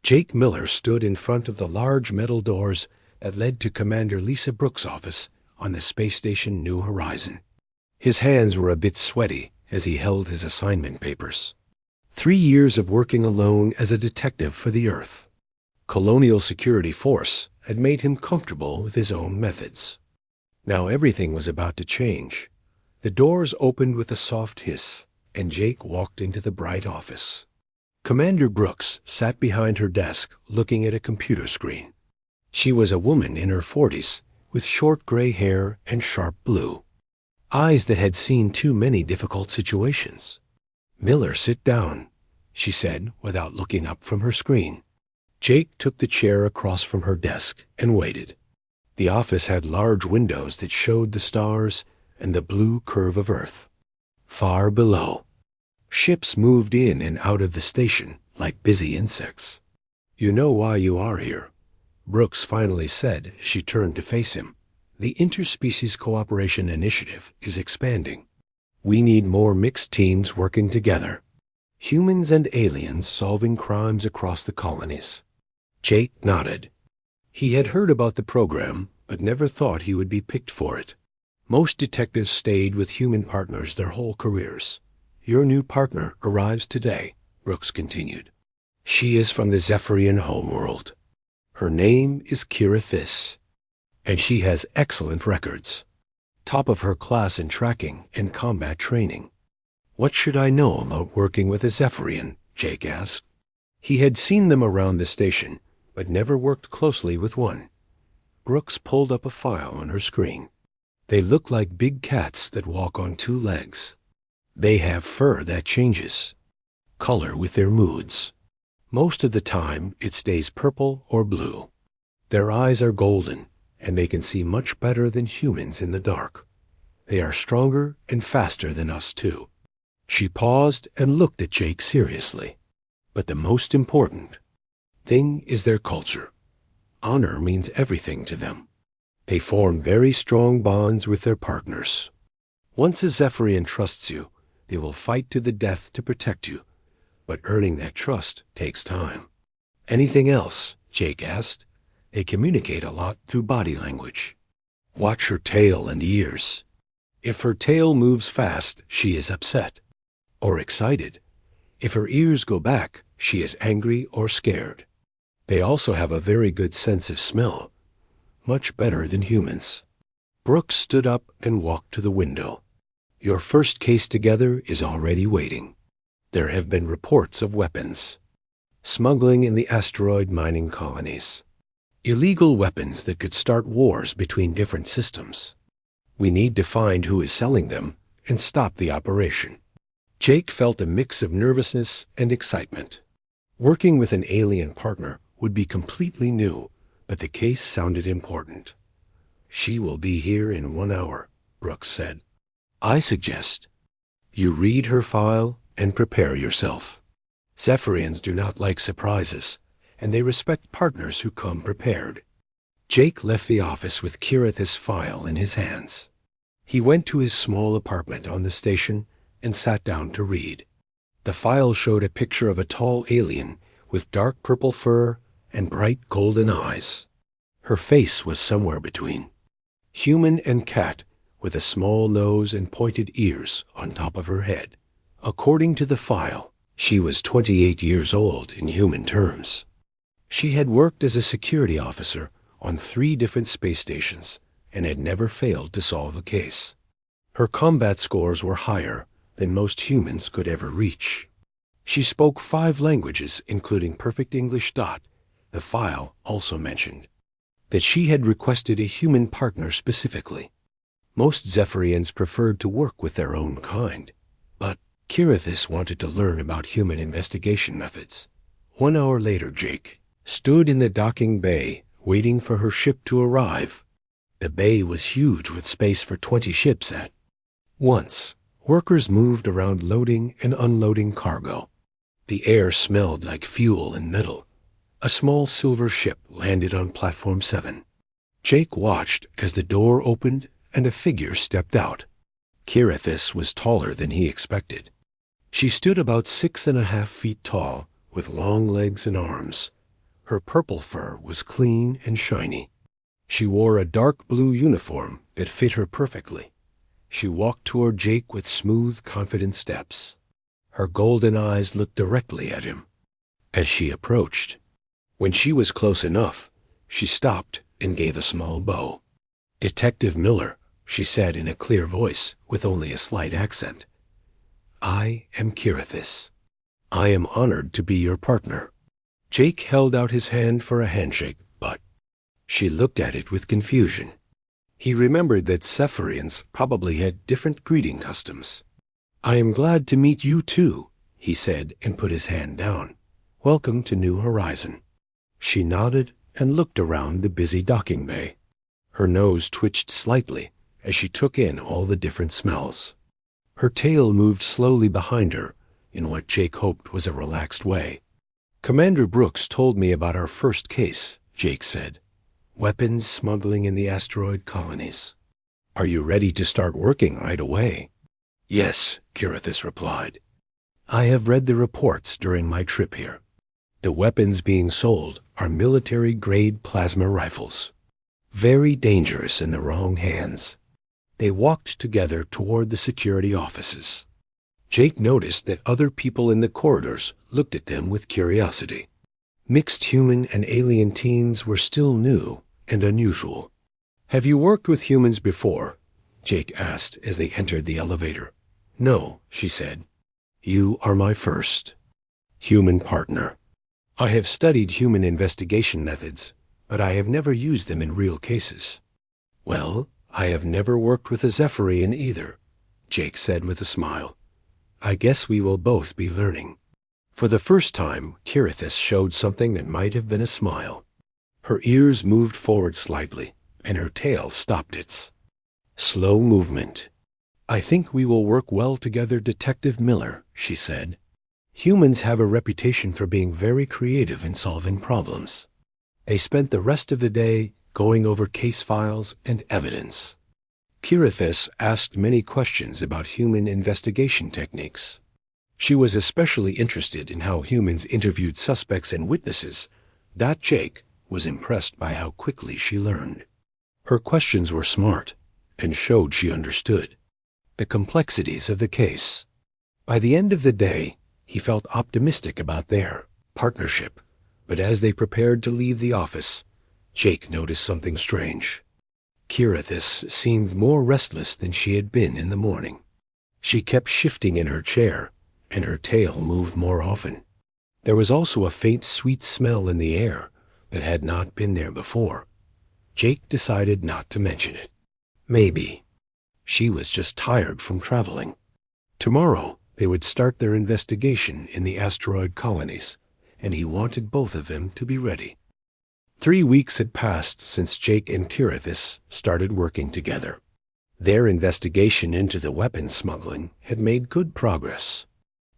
Jake Miller stood in front of the large metal doors that led to Commander Lisa Brooks' office on the space station New Horizon. His hands were a bit sweaty as he held his assignment papers. 3 years of working alone as a detective for the Earth. Colonial Security Force had made him comfortable with his own methods. Now everything was about to change. The doors opened with a soft hiss, and Jake walked into the bright office. Commander Brooks sat behind her desk looking at a computer screen. She was a woman in her 40s, with short gray hair and sharp blue eyes that had seen too many difficult situations. "Miller, sit down," she said without looking up from her screen. Jake took the chair across from her desk and waited. The office had large windows that showed the stars and the blue curve of Earth. Far below, ships moved in and out of the station like busy insects. "You know why you are here," Brooks finally said as she turned to face him. "The Interspecies Cooperation Initiative is expanding. We need more mixed teams working together. Humans and aliens solving crimes across the colonies." Jake nodded. He had heard about the program, but never thought he would be picked for it. Most detectives stayed with human partners their whole careers. "Your new partner arrives today," Brooks continued. "She is from the Zephyrian homeworld. Her name is Kira Thiss, and she has excellent records. Top of her class in tracking and combat training." "What should I know about working with a Zephyrian?" Jake asked. He had seen them around the station, but never worked closely with one. Brooks pulled up a file on her screen. "They look like big cats that walk on 2 legs. They have fur that changes color with their moods. Most of the time, it stays purple or blue. Their eyes are golden, and they can see much better than humans in the dark. They are stronger and faster than us, too." She paused and looked at Jake seriously. "But the most important thing is their culture. Honor means everything to them. They form very strong bonds with their partners. Once a Zephyrian trusts you, they will fight to the death to protect you. But earning that trust takes time." "Anything else?" Jake asked. "They communicate a lot through body language." "Watch her tail and ears. If her tail moves fast, she is upset or excited. If her ears go back, she is angry or scared. They also have a very good sense of smell, much better than humans." Brooks stood up and walked to the window. "Your first case together is already waiting. There have been reports of weapons. Smuggling in the asteroid mining colonies. Illegal weapons that could start wars between different systems. We need to find who is selling them and stop the operation." Jake felt a mix of nervousness and excitement. Working with an alien partner would be completely new, but the case sounded important. "She will be here in 1 hour," Brooks said. "I suggest you read her file and prepare yourself. Zephyrians do not like surprises, and they respect partners who come prepared." Jake left the office with Kirith's file in his hands. He went to his small apartment on the station and sat down to read. The file showed a picture of a tall alien with dark purple fur and bright golden eyes. Her face was somewhere between human and cat, with a small nose and pointed ears on top of her head. According to the file, she was 28 years old in human terms. She had worked as a security officer on 3 different space stations and had never failed to solve a case. Her combat scores were higher than most humans could ever reach. She spoke 5 languages, including perfect English. The file also mentioned that she had requested a human partner specifically. Most Zephyrians preferred to work with their own kind, but Kirithis wanted to learn about human investigation methods. 1 hour later, Jake stood in the docking bay waiting for her ship to arrive. The bay was huge with space for 20 ships at once. Workers moved around loading and unloading cargo. The air smelled like fuel and metal. A small silver ship landed on Platform 7. Jake watched as the door opened and a figure stepped out. Kirithis was taller than he expected. She stood about 6.5 feet tall, with long legs and arms. Her purple fur was clean and shiny. She wore a dark blue uniform that fit her perfectly. She walked toward Jake with smooth, confident steps. Her golden eyes looked directly at him as she approached. When she was close enough, she stopped and gave a small bow. "Detective Miller," she said in a clear voice with only a slight accent. "I am Kirithis. I am honored to be your partner." Jake held out his hand for a handshake, but she looked at it with confusion. He remembered that Cepharians probably had different greeting customs. "I am glad to meet you too," he said and put his hand down. "Welcome to New Horizon." She nodded and looked around the busy docking bay. Her nose twitched slightly as she took in all the different smells. Her tail moved slowly behind her in what Jake hoped was a relaxed way. "Commander Brooks told me about our first case," Jake said. "Weapons smuggling in the asteroid colonies. Are you ready to start working right away?" "Yes," Kirithis replied. "I have read the reports during my trip here. The weapons being sold are military-grade plasma rifles. Very dangerous in the wrong hands." They walked together toward the security offices. Jake noticed that other people in the corridors looked at them with curiosity. Mixed human and alien teams were still new and unusual. "Have you worked with humans before?" Jake asked as they entered the elevator. "No," she said. "You are my first human partner. I have studied human investigation methods, but I have never used them in real cases." "Well, I have never worked with a Zephyrian either," Jake said with a smile. "I guess we will both be learning." For the first time, Kirithis showed something that might have been a smile. Her ears moved forward slightly, and her tail stopped its slow movement. "I think we will work well together, Detective Miller," she said. "Humans have a reputation for being very creative in solving problems." They spent the rest of the day going over case files and evidence. Kirithis asked many questions about human investigation techniques. She was especially interested in how humans interviewed suspects and witnesses. Jake was impressed by how quickly she learned. Her questions were smart and showed she understood the complexities of the case. By the end of the day, he felt optimistic about their partnership, but as they prepared to leave the office, Jake noticed something strange. Kirithis seemed more restless than she had been in the morning. She kept shifting in her chair, and her tail moved more often. There was also a faint sweet smell in the air that had not been there before. Jake decided not to mention it. Maybe she was just tired from traveling. Tomorrow they would start their investigation in the asteroid colonies, and he wanted both of them to be ready. 3 weeks had passed since Jake and Kirithis started working together. Their investigation into the weapons smuggling had made good progress.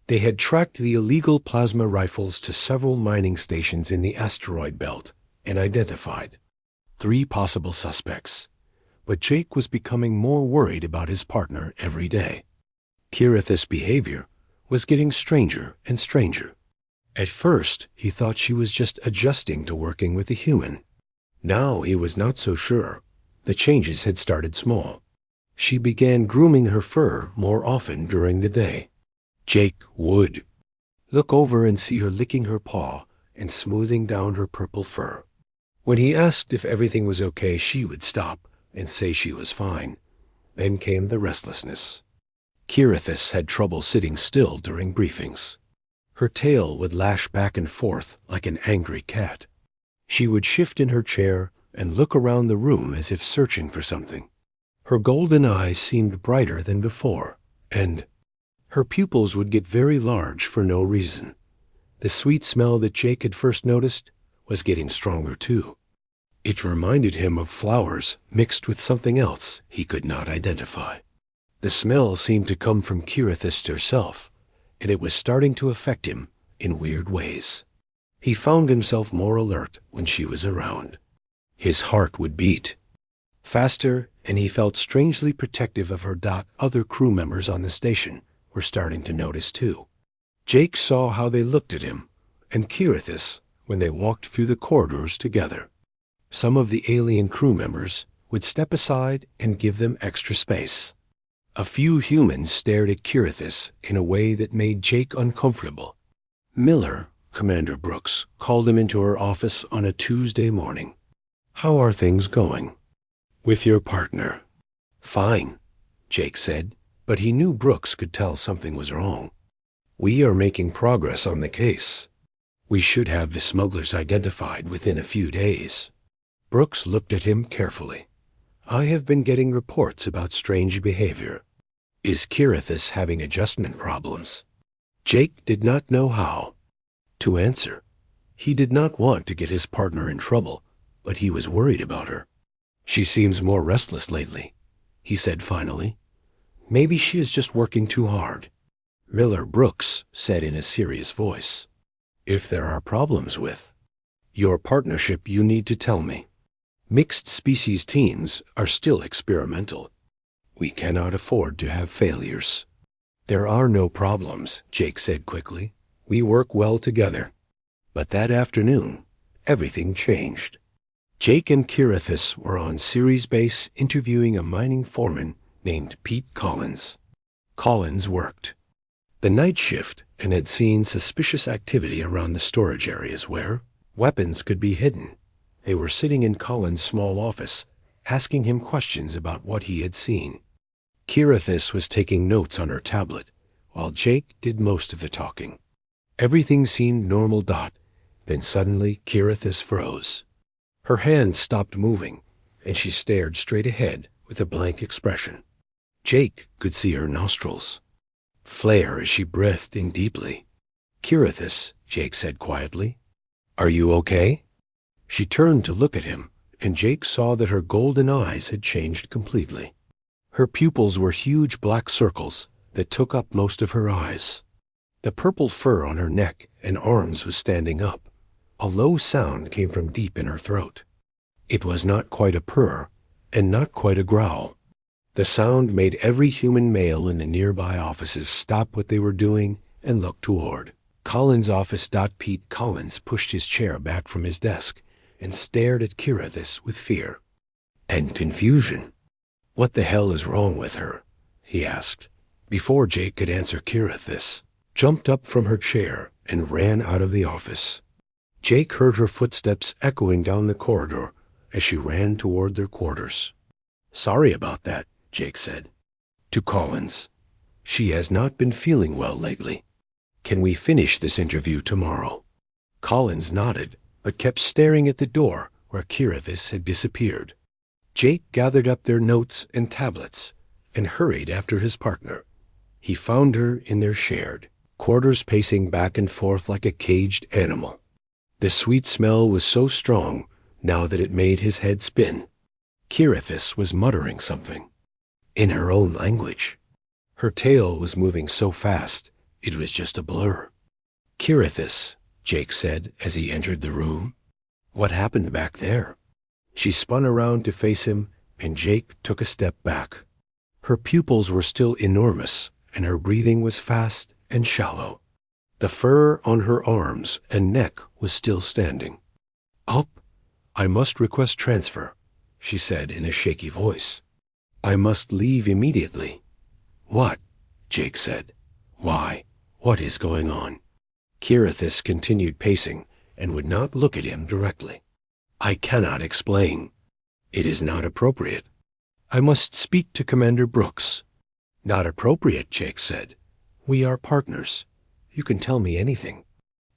They had tracked the illegal plasma rifles to several mining stations in the asteroid belt and identified 3 possible suspects. But Jake was becoming more worried about his partner every day. Kirithis' behavior was getting stranger and stranger. At first, he thought she was just adjusting to working with a human. Now he was not so sure. The changes had started small. She began grooming her fur more often during the day. Jake would look over and see her licking her paw and smoothing down her purple fur. When he asked if everything was okay, she would stop and say she was fine. Then came the restlessness. Kirithis had trouble sitting still during briefings. Her tail would lash back and forth like an angry cat. She would shift in her chair and look around the room as if searching for something. Her golden eyes seemed brighter than before, and her pupils would get very large for no reason. The sweet smell that Jake had first noticed was getting stronger too. It reminded him of flowers mixed with something else he could not identify. The smell seemed to come from Kirithis herself, and it was starting to affect him in weird ways. He found himself more alert when she was around. His heart would beat faster, and he felt strangely protective of her. Other crew members on the station were starting to notice too. Jake saw how they looked at him, and Kirithis when they walked through the corridors together. Some of the alien crew members would step aside and give them extra space. A few humans stared at Kirithis in a way that made Jake uncomfortable. Miller, Commander Brooks, called him into her office on a Tuesday morning. "How are things going?" "With your partner?" "Fine," Jake said, but he knew Brooks could tell something was wrong. "We are making progress on the case. We should have the smugglers identified within a few days." Brooks looked at him carefully. "I have been getting reports about strange behavior. Is Kirithis having adjustment problems?" Jake did not know how to answer. He did not want to get his partner in trouble, but he was worried about her. "She seems more restless lately," he said finally. "Maybe she is just working too hard." Miller Brooks said in a serious voice, "If there are problems with your partnership, you need to tell me. Mixed species teams are still experimental. We cannot afford to have failures." "There are no problems," Jake said quickly. "We work well together." But that afternoon, everything changed. Jake and Kirithis were on Ceres Base interviewing a mining foreman named Pete Collins. Collins worked the night shift and had seen suspicious activity around the storage areas where weapons could be hidden. They were sitting in Collins' small office, asking him questions about what he had seen. Kirithis was taking notes on her tablet, while Jake did most of the talking. Everything seemed normal. Then suddenly Kirithis froze. Her hands stopped moving, and she stared straight ahead with a blank expression. Jake could see her nostrils flare as she breathed in deeply. "Kirithis," Jake said quietly, "are you okay?" She turned to look at him, and Jake saw that her golden eyes had changed completely. Her pupils were huge black circles that took up most of her eyes. The purple fur on her neck and arms was standing up. A low sound came from deep in her throat. It was not quite a purr, and not quite a growl. The sound made every human male in the nearby offices stop what they were doing and look toward Collins' office. Pete Collins pushed his chair back from his desk and stared at Kirithis with fear and confusion. "What the hell is wrong with her?" he asked. Before Jake could answer, Kirithis jumped up from her chair and ran out of the office. Jake heard her footsteps echoing down the corridor as she ran toward their quarters. "Sorry about that," Jake said to Collins. "She has not been feeling well lately. Can we finish this interview tomorrow?" Collins nodded, but kept staring at the door where Kirithis had disappeared. Jake gathered up their notes and tablets and hurried after his partner. He found her in their shared quarters, pacing back and forth like a caged animal. The sweet smell was so strong now that it made his head spin. Kirithis was muttering something in her own language. Her tail was moving so fast it was just a blur. "Kirithis," Jake said as he entered the room, "what happened back there?" She spun around to face him, and Jake took a step back. Her pupils were still enormous, and her breathing was fast and shallow. The fur on her arms and neck was still standing. "Up, I must request transfer," she said in a shaky voice. "I must leave immediately." "What?" Jake said. "Why? What is going on?" Kirithis continued pacing and would not look at him directly. "I cannot explain. It is not appropriate. I must speak to Commander Brooks." "Not appropriate," Jake said. "We are partners. You can tell me anything."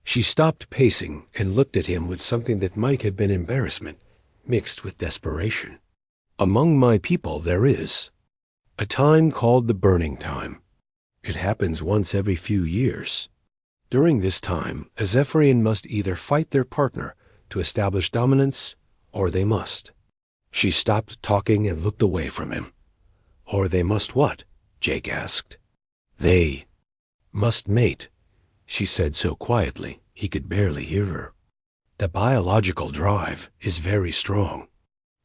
She stopped pacing and looked at him with something that might have been embarrassment, mixed with desperation. "Among my people there is a time called the Burning Time. It happens once every few years. During this time, a Zephyrian must either fight their partner to establish dominance, or they must." She stopped talking and looked away from him. "Or they must what?" Jake asked. "They must mate," she said so quietly he could barely hear her. "The biological drive is very strong.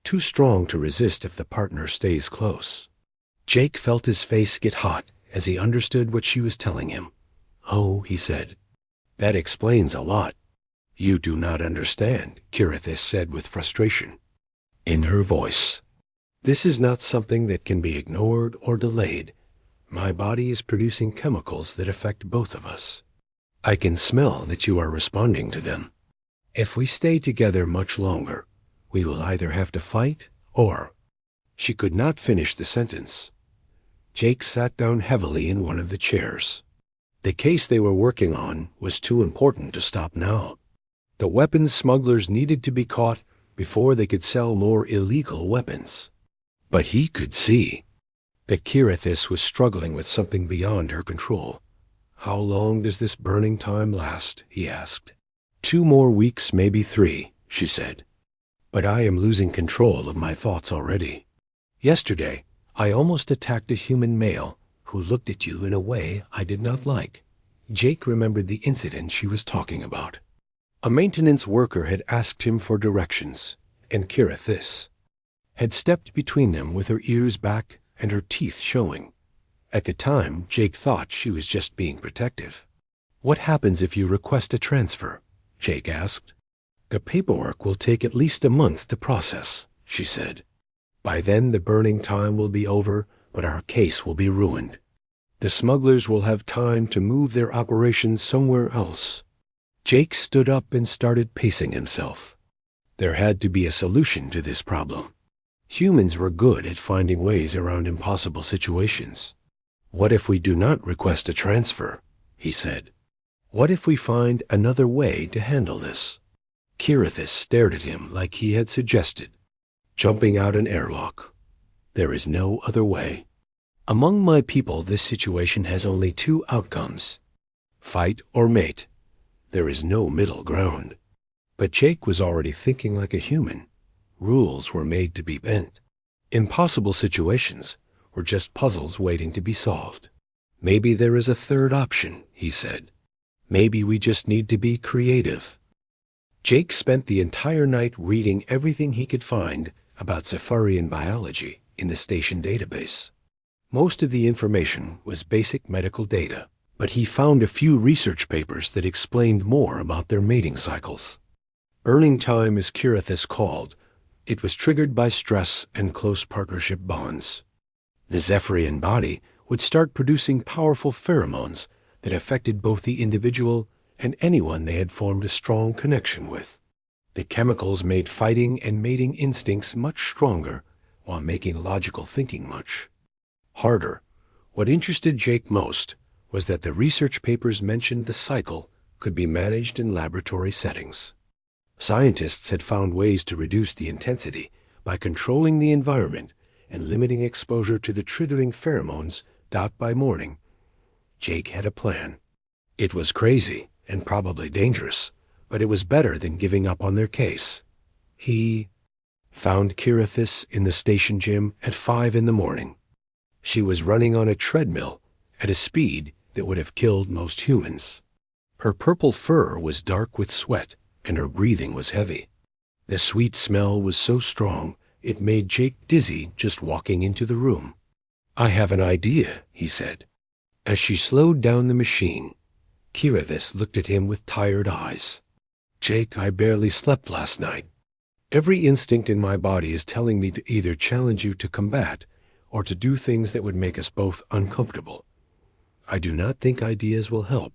Too strong to resist if the partner stays close." Jake felt his face get hot as he understood what she was telling him. "Oh," he said, "that explains a lot." "You do not understand," Kirithis said with frustration in her voice. "This is not something that can be ignored or delayed. My body is producing chemicals that affect both of us. I can smell that you are responding to them. If we stay together much longer, we will either have to fight or—" She could not finish the sentence. Jake sat down heavily in one of the chairs. The case they were working on was too important to stop now. The weapons smugglers needed to be caught before they could sell more illegal weapons. But he could see that Kirithis was struggling with something beyond her control. "How long does this burning time last?" he asked. 2 more weeks, maybe 3, she said. "But I am losing control of my thoughts already. Yesterday, I almost attacked a human male who looked at you in a way I did not like." Jake remembered the incident she was talking about. A maintenance worker had asked him for directions, and Kirithis had stepped between them with her ears back and her teeth showing. At the time, Jake thought she was just being protective. "What happens if you request a transfer?" Jake asked. "The paperwork will take at least a month to process," she said. "By then the burning time will be over, but our case will be ruined. The smugglers will have time to move their operations somewhere else." Jake stood up and started pacing himself. There had to be a solution to this problem. Humans were good at finding ways around impossible situations. "What if we do not request a transfer?" he said. "What if we find another way to handle this?" Kirithis stared at him like he had suggested. "Jumping out an airlock. There is no other way. Among my people, this situation has only 2 outcomes: fight or mate. There is no middle ground." But Jake was already thinking like a human. Rules were made to be bent. Impossible situations were just puzzles waiting to be solved. "Maybe there is a third option," he said. "Maybe we just need to be creative." Jake spent the entire night reading everything he could find about Safarian biology in the station database. Most of the information was basic medical data, but he found a few research papers that explained more about their mating cycles. Burning time, as Kirithis called, it was triggered by stress and close partnership bonds. The Zephyrian body would start producing powerful pheromones that affected both the individual and anyone they had formed a strong connection with. The chemicals made fighting and mating instincts much stronger, while making logical thinking much harder. What interested Jake most was that the research papers mentioned the cycle could be managed in laboratory settings. Scientists had found ways to reduce the intensity by controlling the environment and limiting exposure to the triggering pheromones by morning. Jake had a plan. It was crazy and probably dangerous, but it was better than giving up on their case. He found Kirithis in the station gym at 5 in the morning. She was running on a treadmill at a speed that would have killed most humans. Her purple fur was dark with sweat, and her breathing was heavy. The sweet smell was so strong it made Jake dizzy just walking into the room. "I have an idea," he said. As she slowed down the machine, Kirithis looked at him with tired eyes. "Jake, I barely slept last night. Every instinct in my body is telling me to either challenge you to combat or to do things that would make us both uncomfortable. I do not think ideas will help.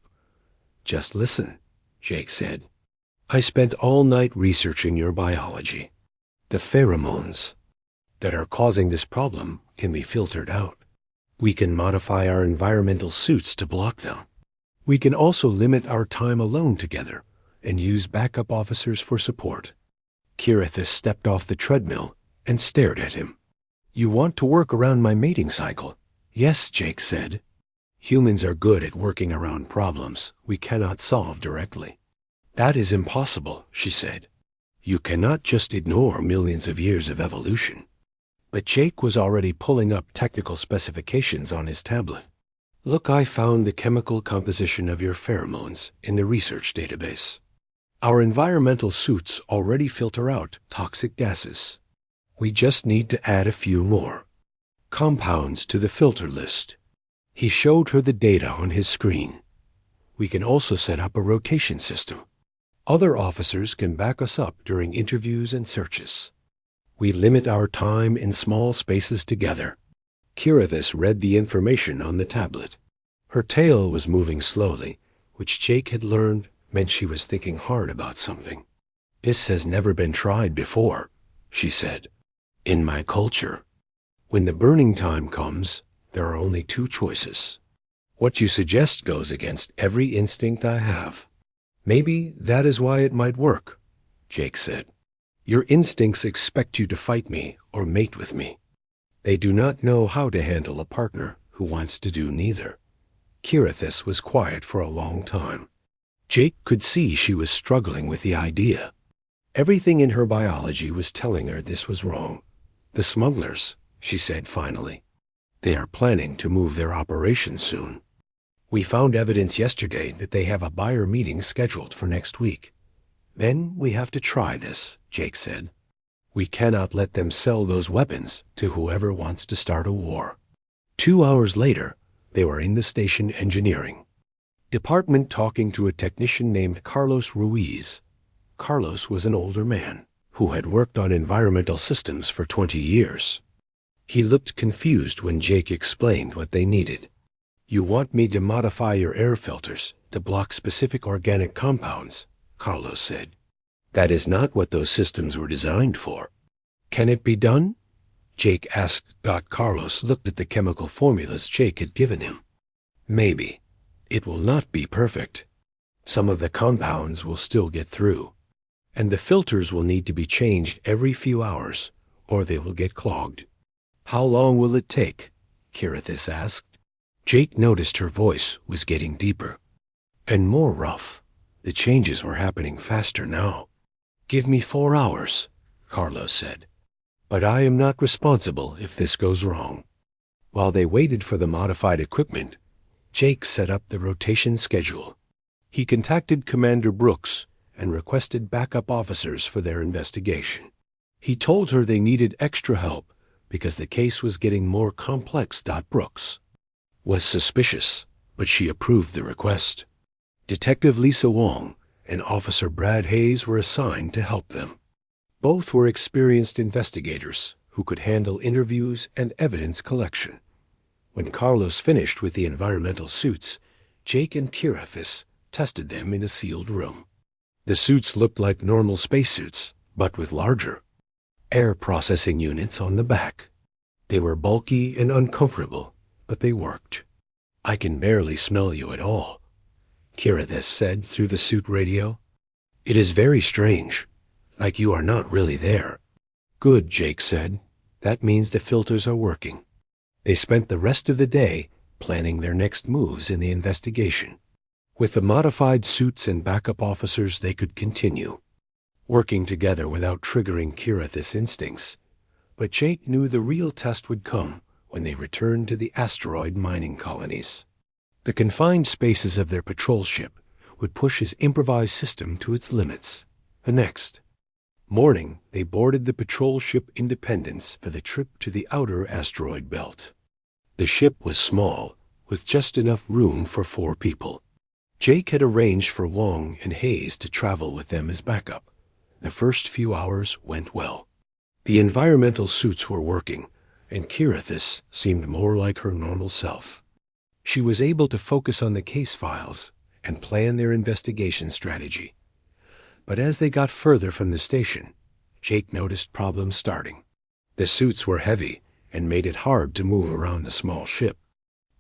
Just listen," Jake said. "I spent all night researching your biology. The pheromones that are causing this problem can be filtered out. We can modify our environmental suits to block them. We can also limit our time alone together and use backup officers for support." Kirithis stepped off the treadmill and stared at him. "You want to work around my mating cycle?" "Yes," Jake said. "Humans are good at working around problems we cannot solve directly." "That is impossible," she said. "You cannot just ignore millions of years of evolution." But Jake was already pulling up technical specifications on his tablet. "Look, I found the chemical composition of your pheromones in the research database. Our environmental suits already filter out toxic gases. We just need to add a few more compounds to the filter list." He showed her the data on his screen. "We can also set up a rotation system. Other officers can back us up during interviews and searches. We limit our time in small spaces together. Kirithis read the information on the tablet. Her tail was moving slowly, which Jake had learned meant she was thinking hard about something. "This has never been tried before," she said. "In my culture, when the burning time comes, there are only two choices. What you suggest goes against every instinct I have." "Maybe that is why it might work," Jake said. "Your instincts expect you to fight me or mate with me. They do not know how to handle a partner who wants to do neither." Kirithis was quiet for a long time. Jake could see she was struggling with the idea. Everything in her biology was telling her this was wrong. "The smugglers," she said finally. "They are planning to move their operation soon. We found evidence yesterday that they have a buyer meeting scheduled for next week. Then we have to try this," Jake said. "We cannot let them sell those weapons to whoever wants to start a war." 2 hours later, they were in the station engineering department talking to a technician named Carlos Ruiz. Carlos was an older man who had worked on environmental systems for 20 years. He looked confused when Jake explained what they needed. "You want me to modify your air filters to block specific organic compounds," Carlos said. "That is not what those systems were designed for." "Can it be done?" Jake asked. Carlos looked at the chemical formulas Jake had given him. "Maybe. It will not be perfect. Some of the compounds will still get through. And the filters will need to be changed every few hours, or they will get clogged." "How long will it take?" Kirithis asked. Jake noticed her voice was getting deeper and more rough. The changes were happening faster now. "Give me 4 hours," Carlos said. "But I am not responsible if this goes wrong." While they waited for the modified equipment, Jake set up the rotation schedule. He contacted Commander Brooks and requested backup officers for their investigation. He told her they needed extra help because the case was getting more complex. Brooks was suspicious, but she approved the request. Detective Lisa Wong and Officer Brad Hayes were assigned to help them. Both were experienced investigators who could handle interviews and evidence collection. When Carlos finished with the environmental suits, Jake and Kirithis tested them in a sealed room. The suits looked like normal spacesuits, but with larger air processing units on the back. They were bulky and uncomfortable, but they worked. "I can barely smell you at all," Kirithis said through the suit radio. "It is very strange, like you are not really there." "Good," Jake said. "That means the filters are working." They spent the rest of the day planning their next moves in the investigation. With the modified suits and backup officers, they could continue working together without triggering Kirithis' instincts. But Jake knew the real test would come when they returned to the asteroid mining colonies. The confined spaces of their patrol ship would push his improvised system to its limits. The next morning, they boarded the patrol ship Independence for the trip to the outer asteroid belt. The ship was small, with just enough room for 4 people. Jake had arranged for Wong and Hayes to travel with them as backup. The first few hours went well. The environmental suits were working, and Kirithis seemed more like her normal self. She was able to focus on the case files and plan their investigation strategy. But as they got further from the station, Jake noticed problems starting. The suits were heavy and made it hard to move around the small ship.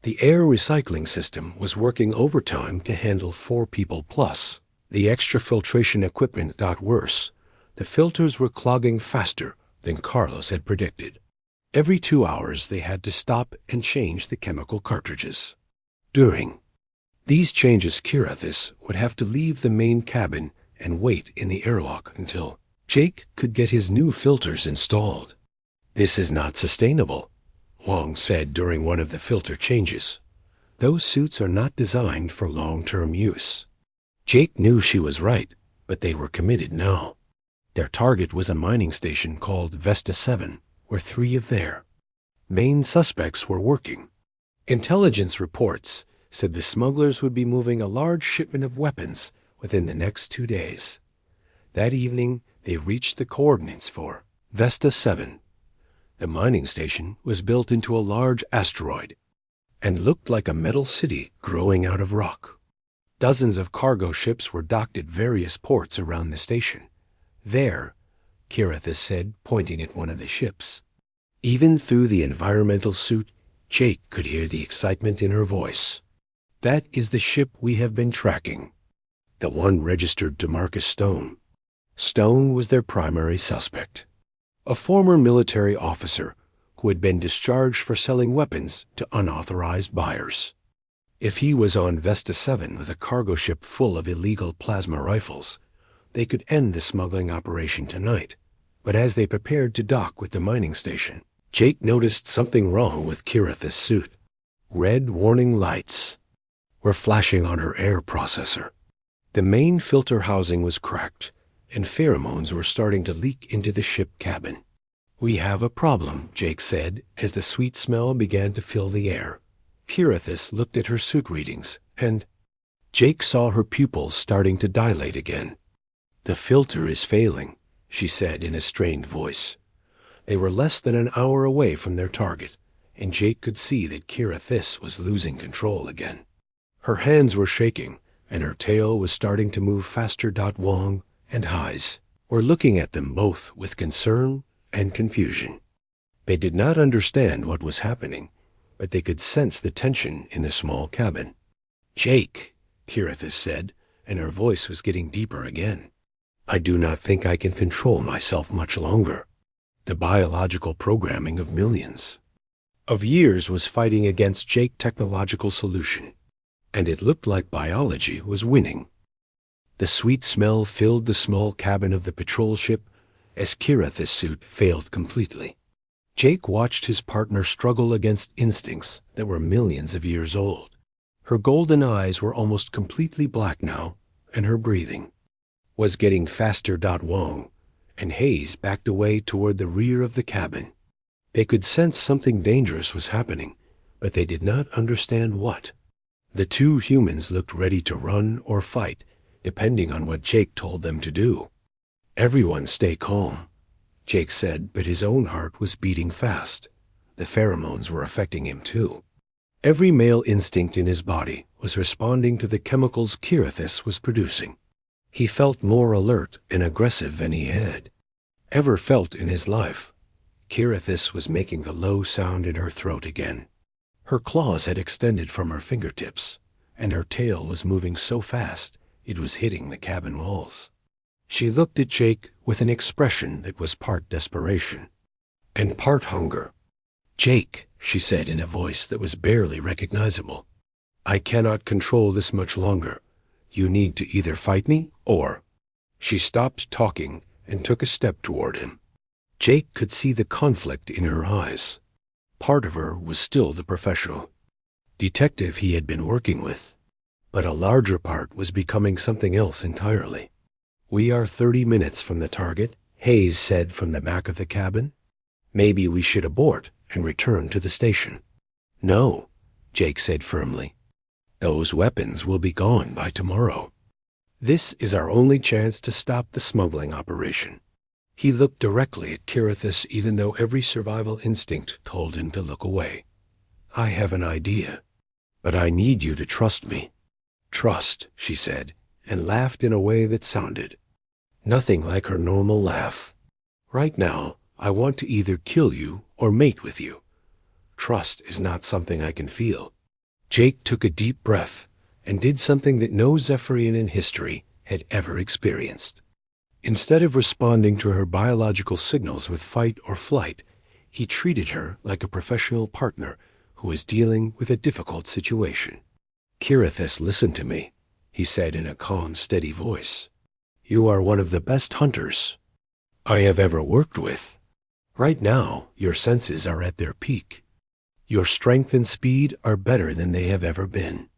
The air recycling system was working overtime to handle 4 people plus. The extra filtration equipment got worse. The filters were clogging faster than Carlos had predicted. Every 2 hours they had to stop and change the chemical cartridges. During these changes, Kirithis would have to leave the main cabin and wait in the airlock until Jake could get his new filters installed. "This is not sustainable," Wong said during one of the filter changes. "Those suits are not designed for long-term use." Jake knew she was right, but they were committed now. Their target was a mining station called Vesta 7, where 3 of their main suspects were working. Intelligence reports said the smugglers would be moving a large shipment of weapons within the next 2 days. That evening, they reached the coordinates for Vesta 7. The mining station was built into a large asteroid and looked like a metal city growing out of rock. Dozens of cargo ships were docked at various ports around the station. There, Kirithis said, pointing at one of the ships. Even through the environmental suit, Jake could hear the excitement in her voice. That is the ship we have been tracking. The one registered to Marcus Stone. Stone was their primary suspect. A former military officer who had been discharged for selling weapons to unauthorized buyers. If he was on Vesta 7 with a cargo ship full of illegal plasma rifles, they could end the smuggling operation tonight. But as they prepared to dock with the mining station, Jake noticed something wrong with Kirithis' suit. Red warning lights were flashing on her air processor. The main filter housing was cracked, and pheromones were starting to leak into the ship cabin. "We have a problem," Jake said, as the sweet smell began to fill the air. Kirithis looked at her suit readings, and Jake saw her pupils starting to dilate again. "The filter is failing," she said in a strained voice. They were less than an hour away from their target, and Jake could see that Kirithis was losing control again. Her hands were shaking, and her tail was starting to move faster. Wong and Heise were looking at them both with concern and confusion. They did not understand what was happening, but they could sense the tension in the small cabin. "Jake," Kirithis said, and her voice was getting deeper again. "I do not think I can control myself much longer. The biological programming of millions of years was fighting against Jake's technological solution, and it looked like biology was winning." The sweet smell filled the small cabin of the patrol ship as Kirithis' suit failed completely. Jake watched his partner struggle against instincts that were millions of years old. Her golden eyes were almost completely black now, and her breathing was getting faster. Wong and Heise backed away toward the rear of the cabin. They could sense something dangerous was happening, but they did not understand what. The two humans looked ready to run or fight, depending on what Jake told them to do. "Everyone stay calm," Jake said, but his own heart was beating fast. The pheromones were affecting him too. Every male instinct in his body was responding to the chemicals Kirithis was producing. He felt more alert and aggressive than he had ever felt in his life. Kirithis was making the low sound in her throat again. Her claws had extended from her fingertips, and her tail was moving so fast it was hitting the cabin walls. She looked at Jake with an expression that was part desperation and part hunger. "Jake," she said in a voice that was barely recognizable, "I cannot control this much longer. You need to either fight me or—" She stopped talking and took a step toward him. Jake could see the conflict in her eyes. Part of her was still the professional detective he had been working with, but a larger part was becoming something else entirely. "We are 30 minutes from the target," Heise said from the back of the cabin. "Maybe we should abort and return to the station." "No," Jake said firmly. "Those weapons will be gone by tomorrow. This is our only chance to stop the smuggling operation." He looked directly at Kirithis even though every survival instinct told him to look away. "I have an idea, but I need you to trust me." "Trust," she said, and laughed in a way that sounded nothing like her normal laugh. "Right now, I want to either kill you or mate with you. Trust is not something I can feel." Jake took a deep breath and did something that no Zephyrian in history had ever experienced. Instead of responding to her biological signals with fight or flight, he treated her like a professional partner who was dealing with a difficult situation. "Kirithis, listen to me," he said in a calm, steady voice. "You are one of the best hunters I have ever worked with. Right now, your senses are at their peak. Your strength and speed are better than they have ever been.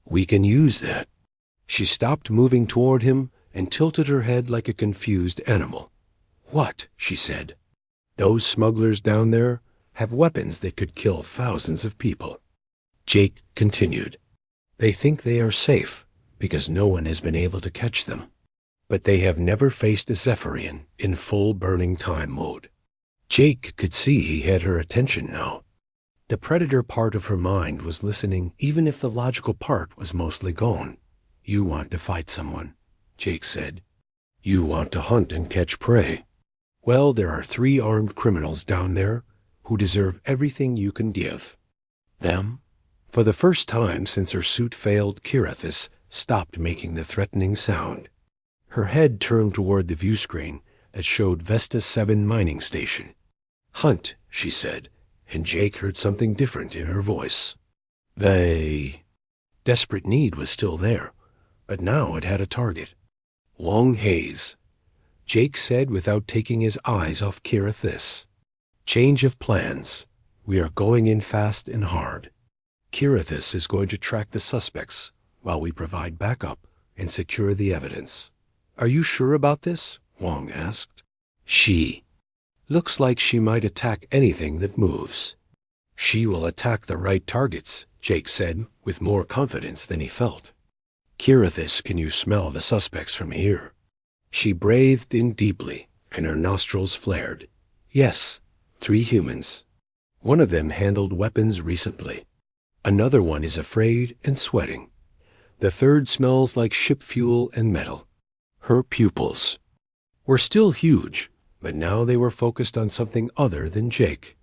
We can use that." She stopped moving toward him and tilted her head like a confused animal. "What?" she said. "Those smugglers down there have weapons that could kill thousands of people." Jake continued. "They think they are safe, because no one has been able to catch them. But they have never faced a Zephyrian in full burning time mode. Jake could see he had her attention now. The predator part of her mind was listening even if the logical part was mostly gone. "You want to fight someone," Jake said. "You want to hunt and catch prey. Well, there are 3 armed criminals down there who deserve everything you can give. Them?" For the first time since her suit failed, Kirithis stopped making the threatening sound. Her head turned toward the view screen that showed Vesta 7 mining station. "Hunt," she said, and Jake heard something different in her voice. They... Desperate need was still there, but now it had a target. Long Haze, Jake said without taking his eyes off Kirithis. "Change of plans. We are going in fast and hard. Kirithis is going to track the suspects while we provide backup and secure the evidence." "Are you sure about this?" Wong asked. "She. Looks like she might attack anything that moves." "She will attack the right targets," Jake said with more confidence than he felt. "Kirithis, can you smell the suspects from here?" She breathed in deeply, and her nostrils flared. "Yes, 3 humans. One of them handled weapons recently. Another one is afraid and sweating. The third smells like ship fuel and metal." Her pupils were still huge, but now they were focused on something other than Jake.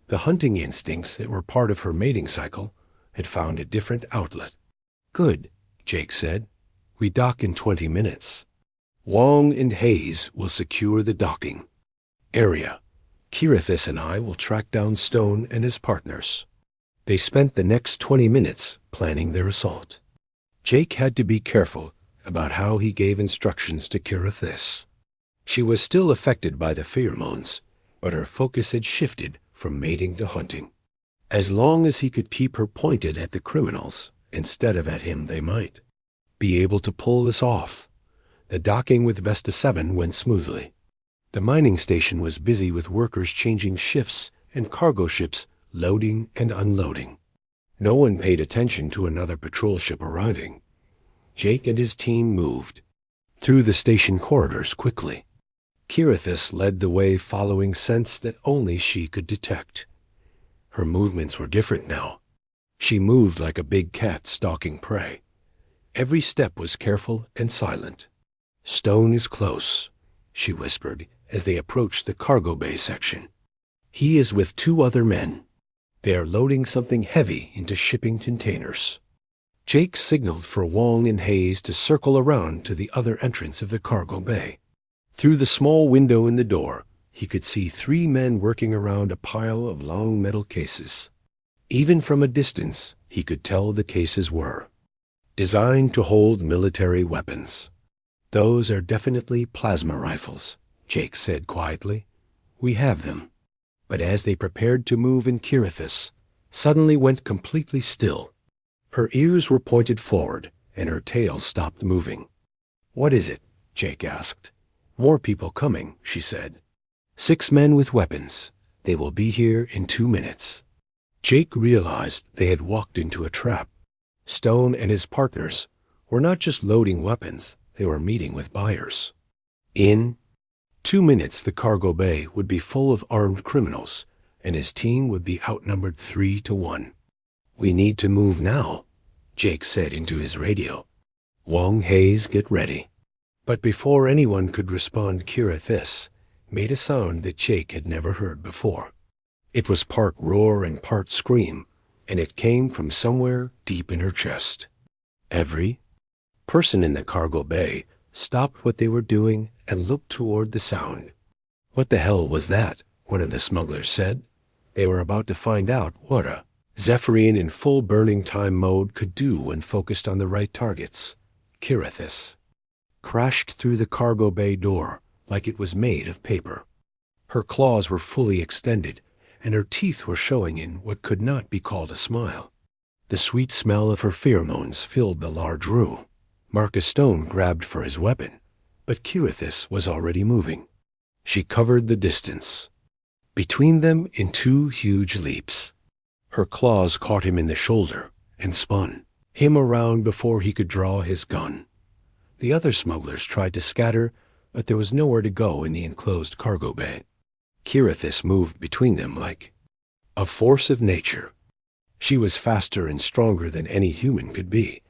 The hunting instincts that were part of her mating cycle had found a different outlet. "Good," Jake said. "We dock in 20 minutes. Wong and Hayes will secure the docking area. Kirithis and I will track down Stone and his partners." They spent the next 20 minutes planning their assault. Jake had to be careful about how he gave instructions to Kirithis. She was still affected by the pheromones, but her focus had shifted from mating to hunting. As long as he could keep her pointed at the criminals instead of at him, they might be able to pull this off. The docking with Vesta 7 went smoothly. The mining station was busy with workers changing shifts and cargo ships loading and unloading. No one paid attention to another patrol ship arriving. Jake and his team moved through the station corridors quickly. Kirithis led the way, following scents that only she could detect. Her movements were different now. She moved like a big cat stalking prey. Every step was careful and silent. "Stone is close," she whispered as they approached the cargo bay section. "He is with 2 other men. They are loading something heavy into shipping containers." Jake signaled for Wong and Hayes to circle around to the other entrance of the cargo bay. Through the small window in the door, he could see 3 men working around a pile of long metal cases. Even from a distance, he could tell the cases were designed to hold military weapons. "Those are definitely plasma rifles," Jake said quietly. "We have them." But as they prepared to move in, Kirithis suddenly went completely still. Her ears were pointed forward, and her tail stopped moving. "What is it?" Jake asked. "More people coming," she said. 6 men with weapons. They will be here in 2 minutes. Jake realized they had walked into a trap. Stone and his partners were not just loading weapons, they were meeting with buyers. In 2 minutes, the cargo bay would be full of armed criminals, and his team would be outnumbered 3 to 1. "We need to move now," Jake said into his radio. "Wong, Hayes, get ready." But before anyone could respond, Kirithis made a sound that Jake had never heard before. It was part roar and part scream, and it came from somewhere deep in her chest. Every person in the cargo bay stopped what they were doing and looked toward the sound. "What the hell was that?" one of the smugglers said. They were about to find out what a Zephyrian in full burning time mode could do when focused on the right targets. Kirithis crashed through the cargo bay door like it was made of paper. Her claws were fully extended, and her teeth were showing in what could not be called a smile. The sweet smell of her pheromones filled the large room. Marcus Stone grabbed for his weapon, but Kirithis was already moving. She covered the distance between them in 2 huge leaps. Her claws caught him in the shoulder and spun. him around before he could draw his gun. The other smugglers tried to scatter, but there was nowhere to go in the enclosed cargo bay. Kirithis moved between them like a force of nature. She was faster and stronger than any human could be,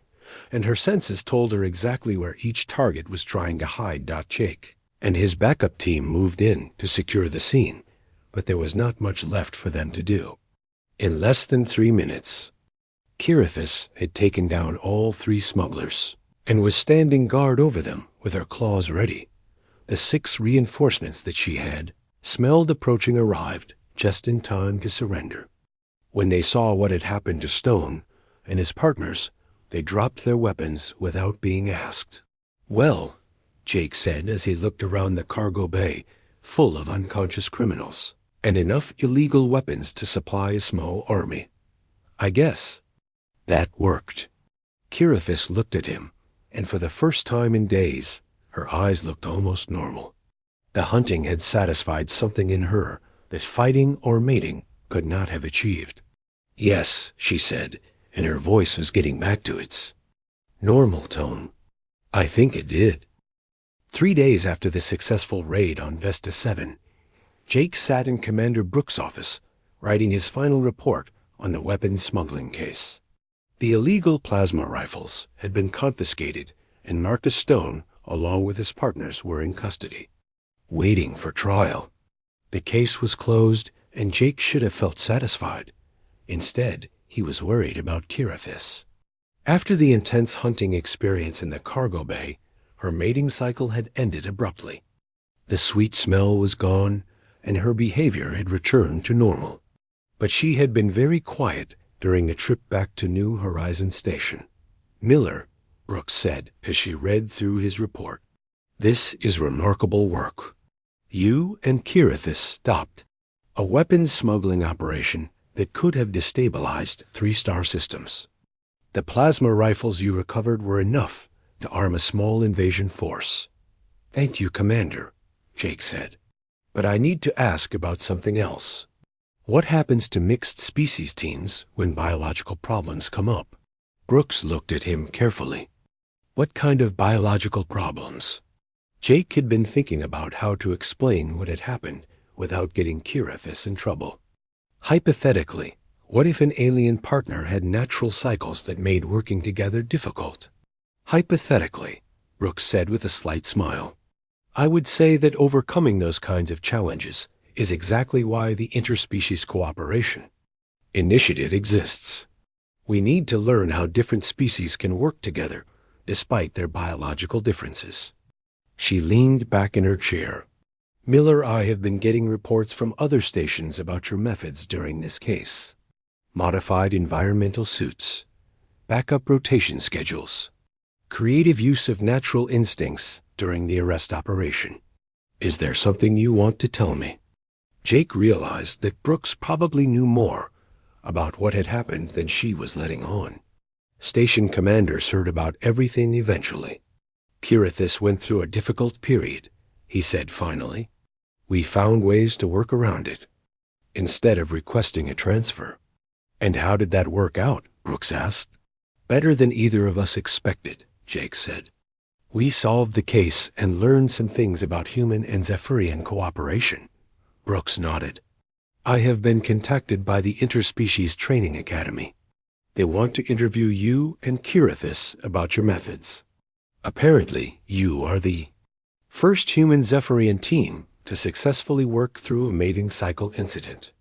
and her senses told her exactly where each target was trying to hide. Jake and his backup team moved in to secure the scene, but there was not much left for them to do. In less than 3 minutes, Kirithis had taken down all 3 smugglers and was standing guard over them with her claws ready. The 6 reinforcements that she had smelled approaching arrived just in time to surrender. When they saw what had happened to Stone and his partners, they dropped their weapons without being asked. "Well," Jake said as he looked around the cargo bay full of unconscious criminals and enough illegal weapons to supply a small army, "I guess that worked." Kirithis looked at him, and for the first time in days, her eyes looked almost normal. The hunting had satisfied something in her that fighting or mating could not have achieved. "Yes," she said, and her voice was getting back to its normal tone. "I think it did." 3 days after the successful raid on Vesta 7, Jake sat in Commander Brooks' office, writing his final report on the weapons smuggling case. The illegal plasma rifles had been confiscated, and Marcus Stone, along with his partners, were in custody, waiting for trial. The case was closed, and Jake should have felt satisfied. Instead, he was worried about Kirithis. After the intense hunting experience in the cargo bay, her mating cycle had ended abruptly. The sweet smell was gone, and her behavior had returned to normal. But she had been very quiet during the trip back to New Horizon Station. "Miller," Brooks said as she read through his report, "this is remarkable work. You and Kirithis stopped a weapons smuggling operation that could have destabilized 3-star systems. The plasma rifles you recovered were enough to arm a small invasion force." "Thank you, Commander," Jake said. "But I need to ask about something else. What happens to mixed species teams when biological problems come up?" Brooks looked at him carefully. "What kind of biological problems?" Jake had been thinking about how to explain what had happened without getting Kirithis in trouble. Hypothetically, what if an alien partner had natural cycles that made working together difficult? "Hypothetically," Brooks said with a slight smile, "I would say that overcoming those kinds of challenges is exactly why the interspecies cooperation initiative exists. We need to learn how different species can work together despite their biological differences." She leaned back in her chair. "Miller, I have been getting reports from other stations about your methods during this case. Modified environmental suits, backup rotation schedules, creative use of natural instincts during the arrest operation. Is there something you want to tell me?" Jake realized that Brooks probably knew more about what had happened than she was letting on. Station commanders heard about everything eventually. "Kirithis went through a difficult period," he said finally. "We found ways to work around it, instead of requesting a transfer." "And how did that work out?" Brooks asked. "Better than either of us expected," Jake said. "We solved the case and learned some things about human and Zephyrian cooperation." Brooks nodded. "I have been contacted by the Interspecies Training Academy. They want to interview you and Kirithis about your methods. Apparently, you are the first human Zephyrian team to successfully work through a mating cycle incident."